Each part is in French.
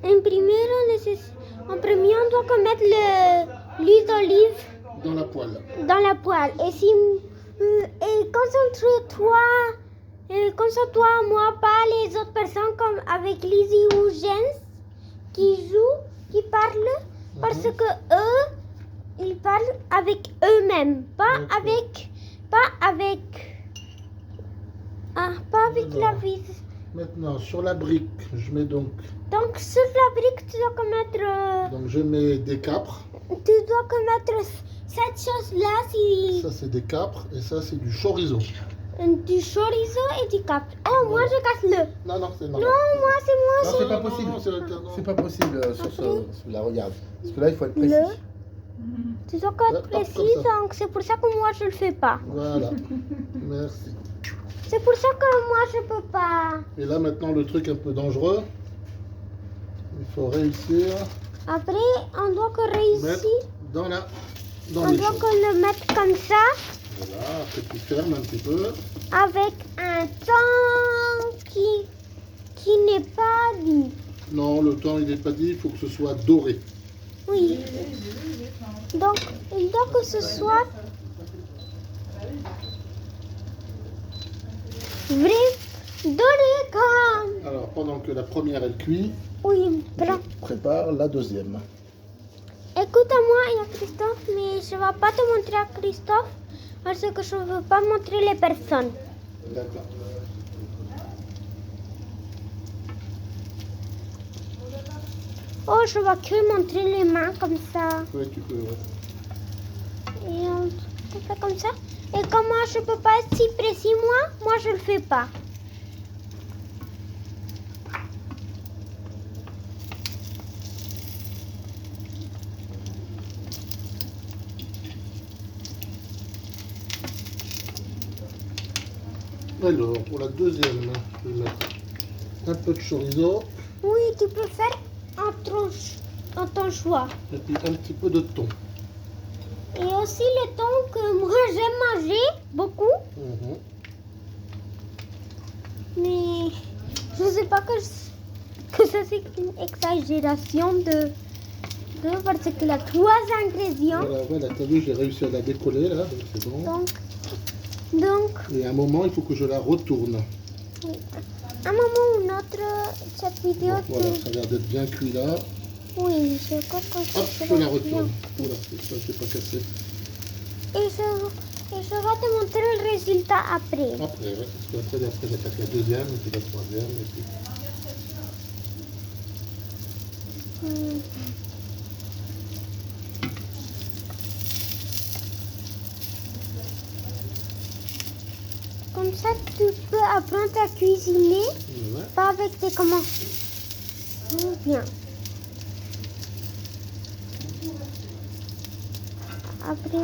En premier, on doit mettre l'huile d'olive dans la poêle. Et concentre-toi, moi, pas les autres personnes comme avec Lizzie ou Jens qui jouent, qui parlent, parce que eux, ils parlent avec eux-mêmes, pas avec la vis. Maintenant, sur la brique, je mets donc... Donc, sur la brique, tu dois mettre... Donc, je mets des capres. Tu dois mettre cette chose-là. Ça, c'est des capres et ça, c'est du chorizo. Du chorizo et du capre. Oh, moi, je casse le. Non, c'est non. Non, moi, c'est moi. Non, c'est pas possible. C'est pas possible sur celui-là, regarde. Parce que là, il faut être précis. Tu dois être précis, donc c'est pour ça que moi, je le fais pas. Voilà. Merci. C'est pour ça que moi, je peux pas. Et là, maintenant, le truc un peu dangereux. Il faut réussir. Après, on doit réussir. On doit le mettre comme ça. Voilà, après tu fermes un petit peu. Avec un temps qui n'est pas dit. Non, le temps il n'est pas dit, il faut que ce soit doré. Oui. Donc, il doit que ce soit vrai, doré comme... Alors, pendant que la première elle cuit, oui, prépare la deuxième. Écoute à moi et à Christophe, mais je ne vais pas te montrer à Christophe parce que je ne veux pas montrer les personnes. D'accord. Oh, je vais que montrer les mains comme ça. Oui, tu peux, ouais. Et on fait comme ça. Et comme moi, je ne peux pas être si précis, moi je ne le fais pas. Alors, pour la deuxième, je vais mettre un peu de chorizo. Oui, tu peux faire en ton choix. Et puis un petit peu de thon. Et aussi le thon que moi j'aime manger beaucoup. Mais je ne sais pas que ça c'est une exagération de parce qu'il a 3 ingrédients. Voilà, t'as vu, j'ai réussi à la décoller là, donc c'est bon. Donc, et à un moment, il faut que je la retourne. Oui. À un moment ou un autre, cette vidéo... Bon, voilà, ça a l'air d'être bien cuit là. Oui, je crois que hop, je la retourne. Voilà, ça c'est pas cassé. Et je vais te montrer le résultat après. Après, ouais, parce qu'après, j'attaque la deuxième, et puis la troisième, et puis... Comme ça, tu peux apprendre à cuisiner, pas avec des commandes. Bien. Après,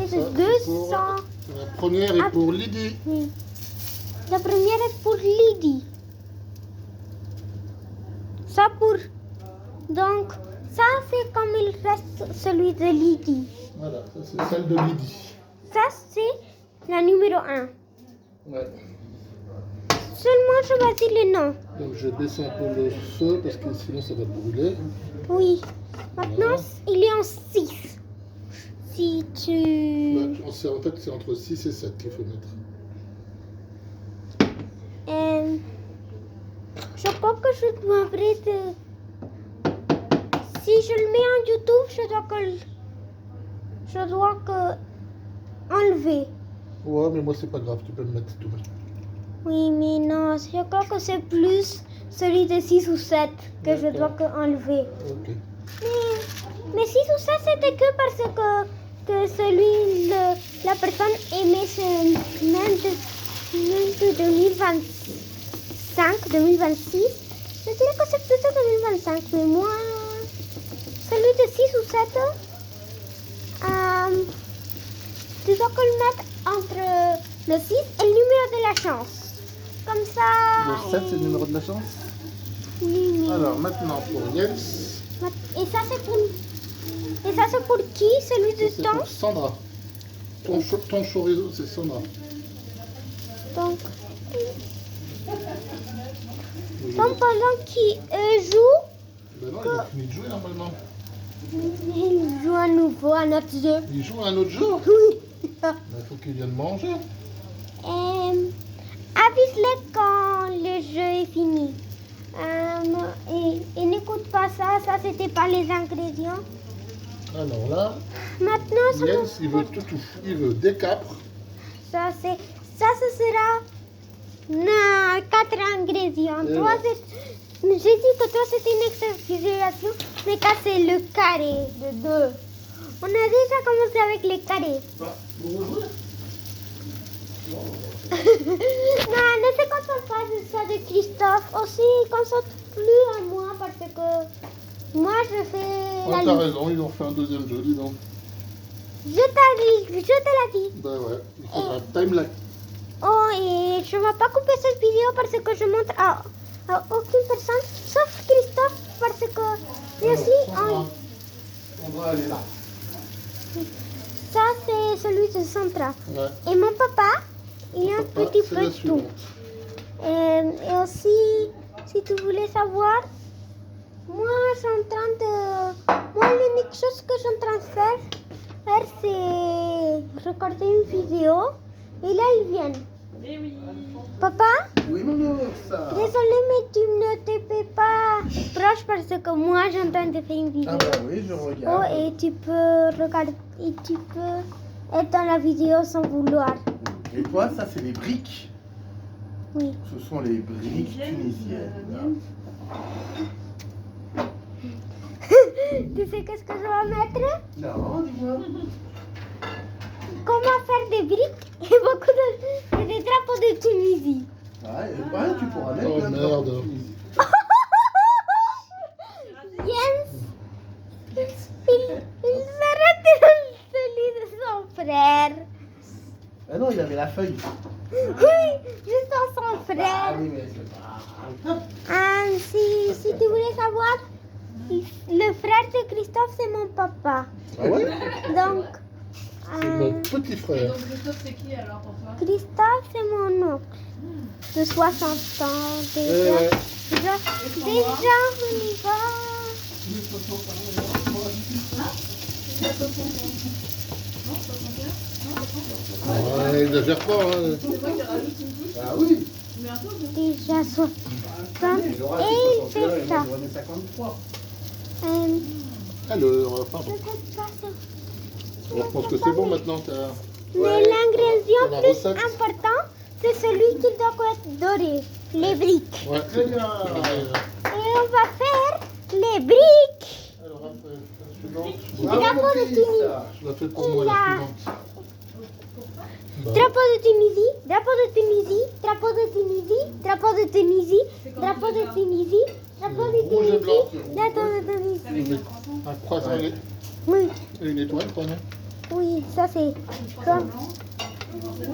de 200... La première est pour Lydie. Oui. La première est pour Lydie. Ça pour... Donc, ça c'est comme il reste celui de Lydie. Voilà, ça c'est celle de Lydie. Ça c'est la numéro 1. Ouais. Seulement je choisis le nom. Donc je descends un peu le feu parce que sinon ça va brûler. Oui. Maintenant il est en 6. Si tu... En fait c'est entre 6 et 7 qu'il faut mettre. Je crois que je devrais si je le mets en YouTube, je dois enlever. Ouais, mais moi c'est pas grave, tu peux le mettre tout. Oui, mais non, je crois que c'est plus celui de 6 ou 7 que je dois enlever. Ok. Mais 6 ou 7 c'était que parce que celui, la personne aimait ce même de 2025, 2026. Je dirais que c'est plutôt 2025, mais moi, celui de 6 ou 7, tu dois le mettre entre le 6 et le numéro de la chance. Comme ça... Le 7 c'est le numéro de la chance. Oui, mais... Alors maintenant pour Jens. Et ça c'est pour qui, celui du C'est temps? pour Sandra. Ton chorizo c'est Sandra. Donc... Oui, Comme pendant qu'ils jouent, Ben non, ils ont fini de jouer normalement. ils jouent à nouveau à notre jeu. Ils jouent à un autre jeu. Oui. Ben, il faut qu'ils viennent manger. Avise-les quand le jeu est fini. Et n'écoute pas ça, ça c'était pas les ingrédients. Alors là, Maintenant, ça, Jens, il veut tout. Il veut des capres. ce sera 4 ingrédients. Et Toi, ouais. j'ai dit que toi c'était une exagération, mais ça c'est le carré de 2. On a déjà commencé avec les carrés. Bah, vous rejouez? Non, ne se concentre pas de ça de Christophe. Aussi, concentre plus à moi parce que moi je fais Oh, la t'as liste. raison, ils ont fait un deuxième jeu, dis donc. Je te l'ai dit. Ben ouais, il faudra timeline. Oh, et je ne vais pas couper cette vidéo parce que je montre à aucune personne, sauf Christophe, parce que lui aussi, Sandra, elle est là. ça c'est celui de Sandra. Ouais. Et mon papa, il est un Papa, petit c'est peu la de tout. suivante. Et aussi, si tu voulais savoir, moi je suis en train de... Moi l'unique chose que je suis en train de faire, c'est recorder une vidéo. Et là ils viennent. Eh oui. Papa, Oui, mon ça. désolé mais tu ne te fais pas proche parce que moi je suis en train de faire une vidéo. Ah bah oui, je Oh, regarde. et tu peux regarder, et tu peux être dans la vidéo sans vouloir. Et toi, ça, c'est les briques. Oui. Ce sont les briques tunisiennes. Tu sais qu'est-ce que je vais mettre? Non, dis-moi. Comment faire des briques et beaucoup de des drapeaux de Tunisie. Ouais, tu pourras mettre Oh, plein de merde. drapeaux de Tunisie. Jens, il s'arrête dans celui de son frère. Ah non, il avait la feuille. Oui, juste dans son Ah frère. oui, mais c'est pas... Si tu voulais savoir, le frère de Christophe, c'est mon papa. Ah ouais? Donc, C'est mon petit Et frère. donc Christophe, c'est qui alors pour toi? Christophe, c'est mon oncle. De 60 ans déjà. Ouais. Déjà, on y va. Ouais, il exagère pas. Hein. C'est moi qui rajoute une couche. Ah oui. Mais un peu, non? Déjà 60. Il aura Et il 61 fait et moi, ça. j'aurais mis 53. Alors, pardon. Peut-être pas ça. Je pense que c'est bon maintenant. Mais l'ingrédient la plus recette. important, c'est celui qui doit être doré. Les briques. Ouais, Très bien. Et on va faire les briques. Alors, Raphaël, la suivante. Bravo, Drapeau mon de fils. Tunisie. Je la fais pour moi, la suivante. Bah, Drapeau de Tunisie, drapeau de Tunisie, drapeau de Tunisie, drapeau de Tunisie, C'est drapeau comment de Tunisie, drapeau de Rouge et blanc, Tunisie, c'est rouge. drapeau de C'est Tunisie. avec les croissants? un croissant Ouais. Oui, et une étoile, quoi, non? oui, ça c'est. Une croissant Comme- blanc, rouge.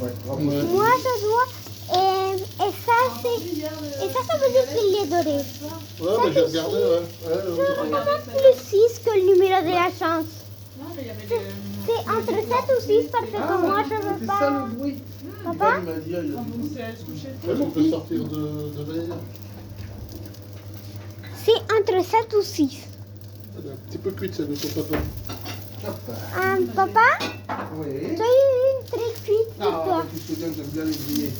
Ouais, bravo. Ouais. Moi je dois. Et ça c'est. Et ça veut dire qu'il est doré. Ouais, mais j'ai regardé, ouais. Ça commence plus 6 que le numéro de la chance. Non, mais il y avait des... C'est entre 7 ou 6 parce que moi je veux c'est ça pas. le bruit. Papa? Il m'a dit, il a Quand dit, vous allez se coucher. Ouais, on peut sortir de veille. C'est entre 7 ou 6. Elle est un petit peu cuite, celle de ton papa. Papa, Oui. tu as eu une très cuite pour Ah, toi. tu sais bien que j'aime bien les griller.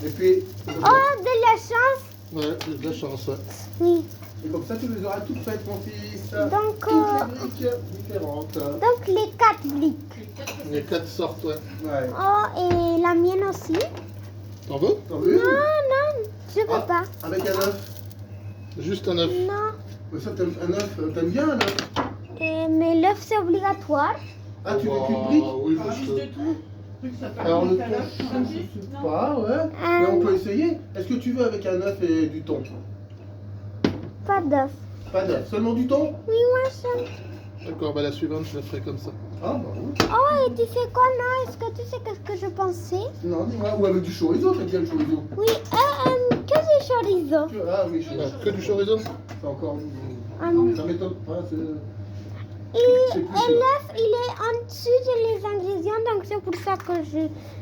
Et puis, Oh, de la chance. Ouais, j'ai de la chance, ouais. Oui. et comme ça, tu les auras toutes faites, mon fils. Donc, Toutes les briques différentes. donc les 4 briques. Les 4 sortent, ouais. Ouais. Oh, et la mienne aussi. T'en veux? T'as vu? Non, non, je veux Ah, pas. avec un œuf. Juste un œuf. Non. Mais ça, un œuf, t'aimes bien un œuf? Mais l'œuf, c'est obligatoire. Ah, tu veux qu'une Oh, brique? oui, Ah, parce juste que... de tout. Truc, ça peut Alors, le aller thon, tout à l'heure. je sais pas, ouais. Mais on peut essayer. Est-ce que tu veux avec un œuf et du thon? Pas d'œuf. Pas d'œuf, seulement du thon? Oui, moi, je... D'accord, bah la suivante, je la ferai comme ça. Ah, bah oui. Oh, et tu sais quoi, non? Est-ce que tu sais qu'est-ce que je pensais? Non, dis-moi. Ou avec du chorizo, t'aimes bien le chorizo? Oui, que du chorizo. Ah oui, Bah, que du chorizo? c'est encore... Hum, Ça m'étonne pas, c'est... Et, C'est et plus sûr. l'œuf, il est en dessous de les ingrédients, donc c'est pour ça que je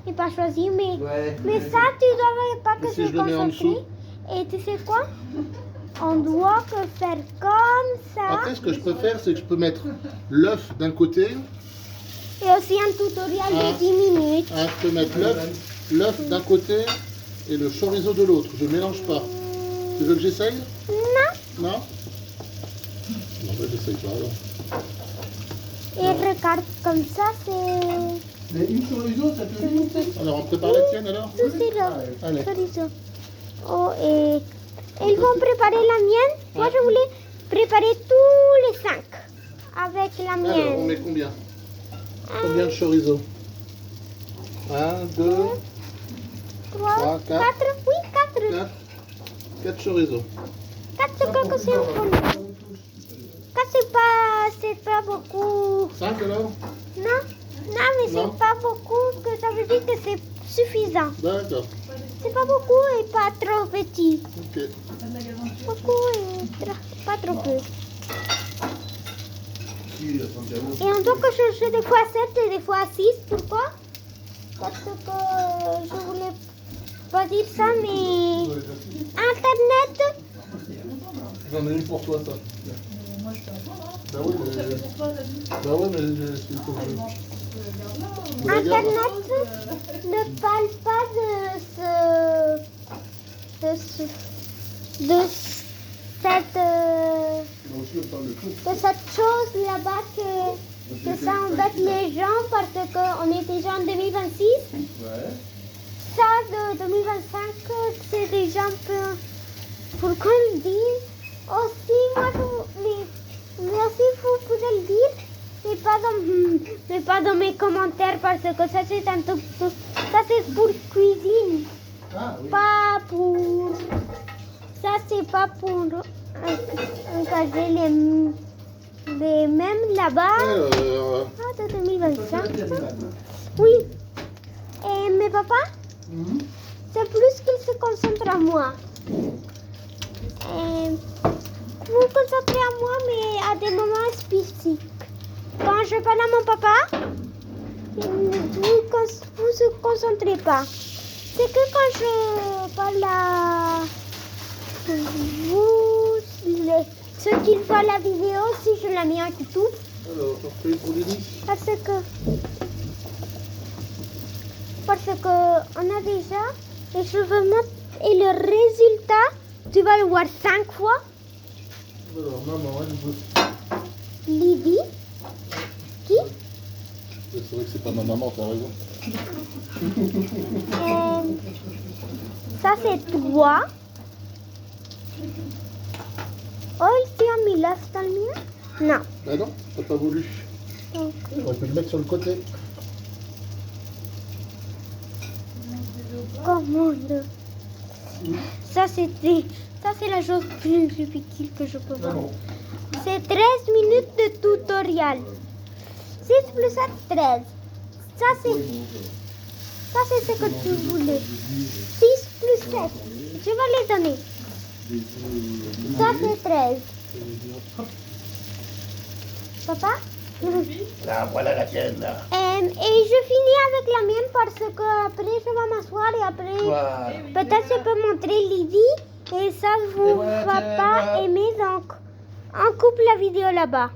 n'ai pas choisi. Mais Ouais. ça, tu dois pas que Et si je je le mets en concentré. dessous? Et tu sais quoi? On doit que faire comme ça. Après, ce que je peux faire, c'est que je peux mettre l'œuf d'un côté. Et aussi un tutoriel de 10 minutes. Hein, je peux mettre l'œuf d'un côté et le chorizo de l'autre. Je mélange pas. Tu veux que j'essaye? Non. Non? Non, ben j'essaye pas alors. Et regarde, comme ça, c'est... Mais une chorizo, ça te dit? Alors, on prépare la tienne alors? Ceci là. Allez. Chorizo. Oh, et ils vont préparer la mienne. Moi, je voulais préparer tous les 5 avec la Alors, on mienne. met combien? Combien de chorizo? 1, 2, 3, 3, 4. 4. Oui, 4. 4. 4 chorizo. 4, c'est que c'est un peu. 4, c'est pas beaucoup. 5 alors? Non, non, mais Non. c'est pas beaucoup, que ça veut dire que c'est suffisant. D'accord. C'est pas beaucoup et pas trop petit. Ok. Beaucoup et pas trop peu. Si, la Santiago. Et on doit que changer des fois 7 et des fois 6. Pourquoi? Parce que je voulais pas dire ça, mais Internet, J'en ai une pour toi, ça. Moi, je fais attendre, hein. Bah oui, mais... Ça fait pour toi, la vie. Bah ouais, mais c'est pour que je... Garde-la, hein. Je la garde. Internet ne parle pas de cette Moi aussi, on parle de tout. de cette chose là-bas que ça embête les gens parce qu'on est déjà en 2026. Ouais. Ça, de 2025, c'est déjà un peu... Pourquoi le dire? Aussi, moi, mais aussi, vous pouvez le dire, mais pas dans mes commentaires parce que ça, c'est un tout... Ça, c'est pour cuisine, Ah oui. pas pour... Ça, c'est pas pour engager les mêmes là-bas. Alors, Ah, de 2025. Oui. Et mes papas, Mhm. c'est plus qu'il se concentre à moi. Et vous vous concentrez à moi, mais à des moments spécifiques. Quand je parle à mon papa, vous se concentrez pas. C'est que quand je parle à vous, ceux qui voient la vidéo, si je la mets en YouTube, alors, on fait pour Lily. parce que on a déjà et je veux mettre et le résultat tu vas le voir 5 fois. Alors, maman, elle veut... Lydie qui C'est vrai que c'est pas ma maman, t'as raison. ça c'est 3. Oh, tu as mis l'œuf dans le mien? Non. Bah non, t'as pas voulu. Donc, On peut le mettre sur le côté. comment le... Ça c'est la chose plus difficile que je peux voir. C'est 13 minutes de tutoriel. 6 plus 7, 13. Ça c'est ce que tu voulais. 6 plus 7. Je vais les donner. Ça c'est 13. Papa? Là, voilà la tienne, là. Et je finis avec la mienne parce que après je vais m'asseoir et après Voilà. peut-être je peux montrer Lydie et ça vous voilà, va tiens, pas voilà. aimer donc on coupe la vidéo là-bas.